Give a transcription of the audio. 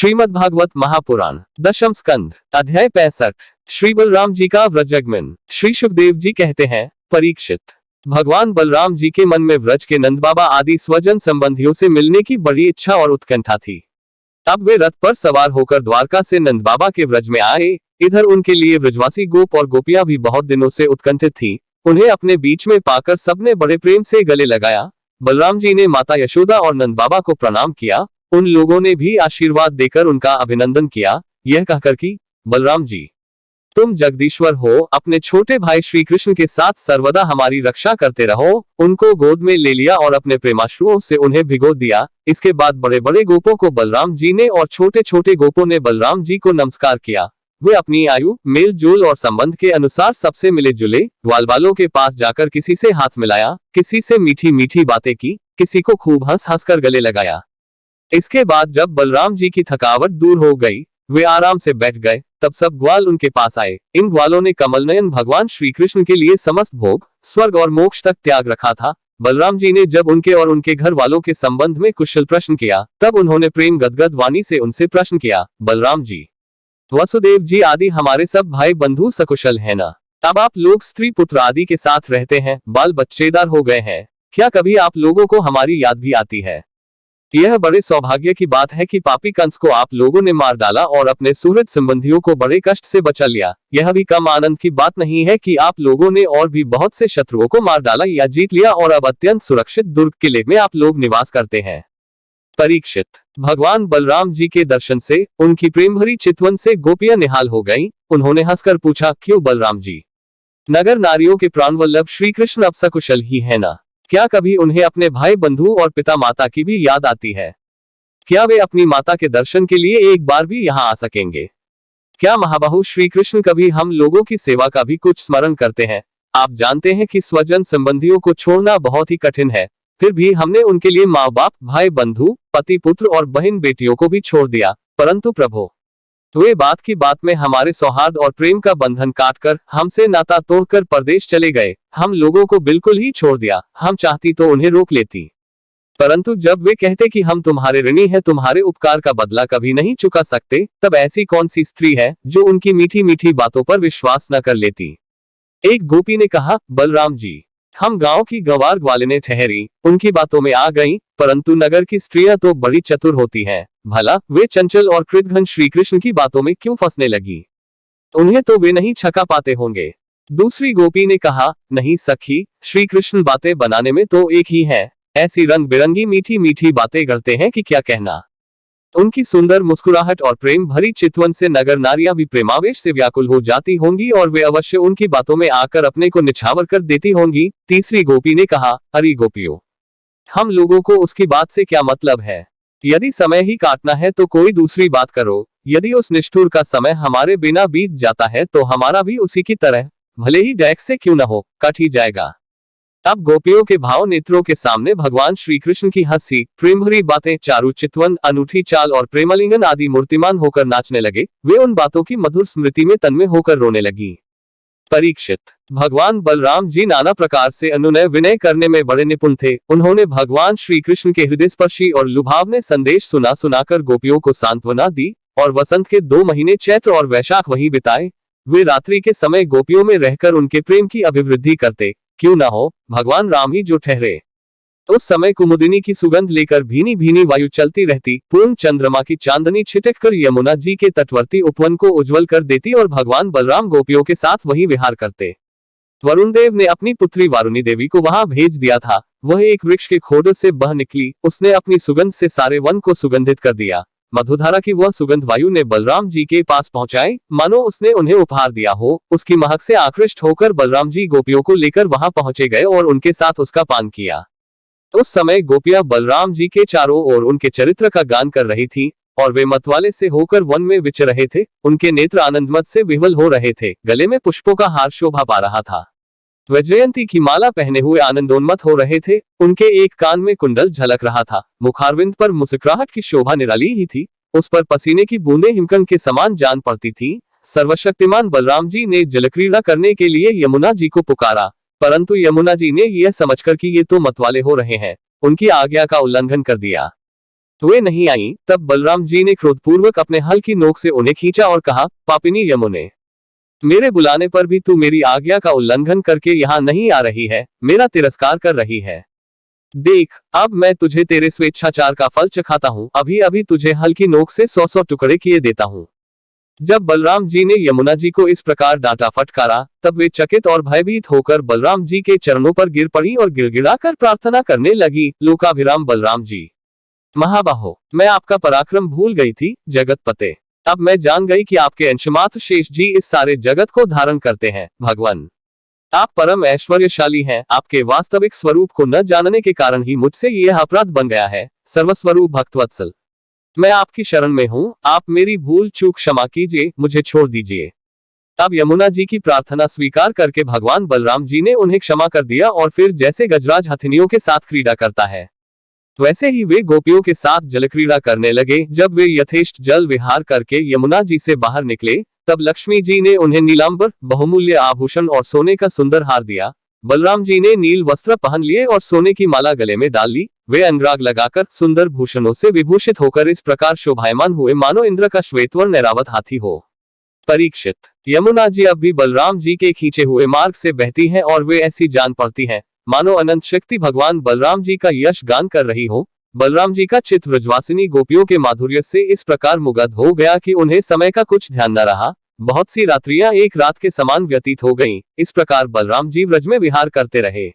श्रीमद् भागवत महापुराण दशम स्कंध अध्याय 65। श्री बलराम जी का व्रजागमन। श्री सुखदेव जी कहते हैं, परीक्षित, भगवान बलराम जी के मन में व्रज के नंद बाबा आदि स्वजन संबंधियों से मिलने की बड़ी इच्छा और उत्कंठा थी। अब वे रथ पर सवार होकर द्वारका से नंद बाबा के व्रज में आए। इधर उनके लिए व्रजवासी गोप और गोपियां भी बहुत दिनों से उत्कंठित थी। उन्हें अपने बीच में पाकर सबने बड़े प्रेम से गले लगाया। बलराम जी ने माता यशोदा और नंद बाबा को प्रणाम किया। उन लोगों ने भी आशीर्वाद देकर उनका अभिनंदन किया, यह कहकर कि बलराम जी, तुम जगदीश्वर हो, अपने छोटे भाई श्री कृष्ण के साथ सर्वदा हमारी रक्षा करते रहो। उनको गोद में ले लिया और अपने प्रेमाश्रुओं से उन्हें भिगो दिया। इसके बाद बड़े बड़े गोपों को बलराम जी ने और छोटे छोटे गोपों ने बलराम जी को नमस्कार किया। वे अपनी आयु, मेल जोल और संबंध के अनुसार सबसे मिले जुले। ग्वाल वालों के पास जाकर किसी से हाथ मिलाया, किसी से मीठी मीठी बातें की, किसी को खूब हंस हंस कर गले लगाया। इसके बाद जब बलराम जी की थकावट दूर हो गई, वे आराम से बैठ गए। तब सब ग्वाल उनके पास आए। इन ग्वालों ने कमलनयन भगवान श्री कृष्ण के लिए समस्त भोग, स्वर्ग और मोक्ष तक त्याग रखा था। बलराम जी ने जब उनके और उनके घर वालों के संबंध में कुशल प्रश्न किया, तब उन्होंने प्रेम गदगद वाणी से उनसे प्रश्न किया, बलराम जी, वसुदेव जी आदि हमारे सब भाई बंधु सकुशल है ना? अब आप लोग स्त्री पुत्र आदि के साथ रहते हैं, बाल बच्चेदार हो गए हैं, क्या कभी आप लोगों को हमारी याद भी आती है? यह बड़े सौभाग्य की बात है कि पापी कंस को आप लोगों ने मार डाला और अपने सुहृद संबंधियों को बड़े कष्ट से बचा लिया। यह भी कम आनंद की बात नहीं है कि आप लोगों ने और भी बहुत से शत्रुओं को मार डाला या जीत लिया और अब अत्यंत सुरक्षित दुर्ग किले में आप लोग निवास करते हैं। परीक्षित, भगवान बलराम जी के दर्शन से उनकी प्रेम भरी चितवन से गोपियां निहाल हो गईं। उन्होंने हंसकर पूछा, क्यों बलराम जी, नगर नारियों के प्राणवल्लभ श्री कृष्ण अब सकुशल ही है ना? क्या कभी उन्हें अपने भाई बंधु और पिता माता की भी याद आती है? क्या वे अपनी माता के दर्शन के लिए एक बार भी यहाँ आ सकेंगे? क्या महाबाहु श्री कृष्ण कभी हम लोगों की सेवा का भी कुछ स्मरण करते हैं? आप जानते हैं कि स्वजन संबंधियों को छोड़ना बहुत ही कठिन है, फिर भी हमने उनके लिए माँ बाप, भाई बंधु, पति पुत्र और बहन बेटियों को भी छोड़ दिया। परंतु प्रभु, वे बात की बात में हमारे सौहार्द और प्रेम का बंधन काटकर हमसे नाता तोड़कर परदेश चले गए। हम लोगों को बिल्कुल ही छोड़ दिया। हम चाहती तो उन्हें रोक लेती, परंतु जब वे कहते कि हम तुम्हारे ऋणी हैं, तुम्हारे उपकार का बदला कभी नहीं चुका सकते, तब ऐसी कौन सी स्त्री है जो उनकी मीठी मीठी बातों पर विश्वास न कर लेती? एक गोपी ने कहा, बलराम जी, हम गांव की गंवार ग्वालिनें ठहरी, उनकी बातों में आ गईं, परंतु नगर की स्त्रियां तो बड़ी चतुर होती हैं। भला वे चंचल और कृतघ्न श्री कृष्ण की बातों में क्यों फंसने लगी? उन्हें तो वे नहीं छका पाते होंगे। दूसरी गोपी ने कहा, नहीं सखी, श्री कृष्ण बातें बनाने में तो एक ही है। ऐसी रंग बिरंगी मीठी मीठी बातें करते हैं कि क्या कहना। उनकी सुंदर मुस्कुराहट और प्रेम भरी चितवन से नगर नारियां भी प्रेमावेश से व्याकुल हो जाती होंगी और वे अवश्य उनकी बातों में आकर अपने को निछावर कर देती होंगी। तीसरी गोपी ने कहा, अरे गोपियों, हम लोगों को उसकी बात से क्या मतलब है? यदि समय ही काटना है तो कोई दूसरी बात करो। यदि उस निष्ठुर का समय हमारे बिना बीत जाता है तो हमारा भी उसी की तरह, भले ही डैक से क्यों न हो, कट ही जाएगा। अब गोपियों के भाव नेत्रों के सामने भगवान श्री कृष्ण की हंसी, प्रेम भरी बातें, चारु चितवन, अनूठी चाल और प्रेमालिंगन आदि मूर्तिमान होकर नाचने लगे। वे उन बातों की मधुर स्मृति में तन्मय होकर रोने लगी। परीक्षित, भगवान बलराम जी नाना प्रकार से अनुनय विनय करने में बड़े निपुण थे। उन्होंने भगवान श्री कृष्ण के हृदय स्पर्शी और लुभावने संदेश सुना सुनाकर गोपियों को सांत्वना दी और वसंत के 2 महीने चैत्र और वैशाख वहीं बिताए। वे रात्रि के समय गोपियों में रहकर उनके प्रेम की अभिवृद्धि करते। क्यों ना हो, भगवान राम ही जो ठहरे। उस समय कुमुदिनी की सुगंध लेकर भीनी भीनी वायु चलती रहती। पूर्ण चंद्रमा की चांदनी छिटककर यमुना जी के तटवर्ती उपवन को उज्जवल कर देती और भगवान बलराम गोपियों के साथ वहीं विहार करते। वरुण देव ने अपनी पुत्री वारुणी देवी को वहां भेज दिया था। वह एक वृक्ष के खोड से बह निकली। उसने अपनी सुगंध से सारे वन को सुगंधित कर दिया। मधुधारा की वह सुगंध वायु ने बलराम जी के पास पहुंचाई, मानो उसने उन्हें उपहार दिया हो। उसकी महक से आकृष्ट होकर बलराम जी गोपियों को लेकर वहां पहुंचे गए और उनके साथ उसका पान किया। उस समय गोपियां बलराम जी के चारों ओर उनके चरित्र का गान कर रही थीं और वे मतवाले से होकर वन में विचर रहे थे। उनके नेत्र आनंदमत से विह्वल हो रहे थे। गले में पुष्पों का हार शोभा पा रहा था। वैजयंती की माला पहने हुए आनंदोन्मत हो रहे थे। उनके एक कान में कुंडल झलक रहा था। मुखारविंद पर मुस्कुराहट की शोभा निराली ही थी। उस पर पसीने की बूंदें हिमकंद के समान जान पड़ती थीं। सर्वशक्तिमान बलराम जी ने जलक्रीड़ा करने के लिए यमुना जी को पुकारा, परंतु यमुना जी ने यह समझकर कि ये तो मतवाले हो रहे हैं, उनकी आज्ञा का उल्लंघन कर दिया। वे नहीं आई, तब बलराम जी ने क्रोधपूर्वक अपने हल की नोक से उन्हें खींचा और कहा, पापिनी यमुने, मेरे बुलाने पर भी तू मेरी आज्ञा का उल्लंघन करके यहाँ नहीं आ रही है, मेरा तिरस्कार कर रही है। देख, अब मैं तुझे तेरे स्वेच्छाचार का फल चखाता हूँ। अभी अभी तुझे हल की नोक से 100 टुकड़े किए देता हूँ। जब बलराम जी ने यमुना जी को इस प्रकार डांटा फटकारा, तब वे चकित और भयभीत होकर बलराम जी के चरणों पर गिर पड़ी और गिड़गिड़ाकर प्रार्थना करने लगी, लोकाभिराम बलराम जी, महाबाहो, मैं आपका पराक्रम भूल गई थी, जगतपते। अब मैं जान गई कि आपके अंशमात्र शेष जी इस सारे जगत को धारण करते हैं। भगवान, आप परम ऐश्वर्यशाली हैं। आपके वास्तविक स्वरूप को न जानने के कारण ही मुझसे यह अपराध बन गया है। सर्वस्वरूप भक्तवत्सल, मैं आपकी शरण में हूँ, आप मेरी भूल चूक क्षमा कीजिए, मुझे छोड़ दीजिए। अब यमुना जी की प्रार्थना स्वीकार करके भगवान बलराम जी ने उन्हें क्षमा कर दिया और फिर जैसे गजराज हथिनियों के साथ क्रीड़ा करता है, वैसे ही वे गोपियों के साथ जल क्रीड़ा करने लगे। जब वे यथेष्ट जल विहार करके यमुना जी से बाहर निकले, तब लक्ष्मी जी ने उन्हें नीलांबर, बहुमूल्य आभूषण और सोने का सुंदर हार दिया। बलराम जी ने नील वस्त्र पहन लिए और सोने की माला गले में डाल ली। वे अनुराग लगाकर सुंदर भूषणों से विभूषित होकर इस प्रकार शोभायमान हुए मानो इंद्र का श्वेतवर्ण ऐरावत हाथी हो। परीक्षित, यमुना जी अब भी बलराम जी के खींचे हुए मार्ग से बहती हैं और वे ऐसी जान पड़ती हैं मानो अनंत शक्ति भगवान बलराम जी का यश गान कर रही हो। बलराम जी का चित्त व्रजवासिनी गोपियों के माधुर्य से इस प्रकार मुग्ध हो गया कि उन्हें समय का कुछ ध्यान न रहा। बहुत सी रात्रियां एक रात के समान व्यतीत हो गईं। इस प्रकार बलराम जी व्रज में विहार करते रहे।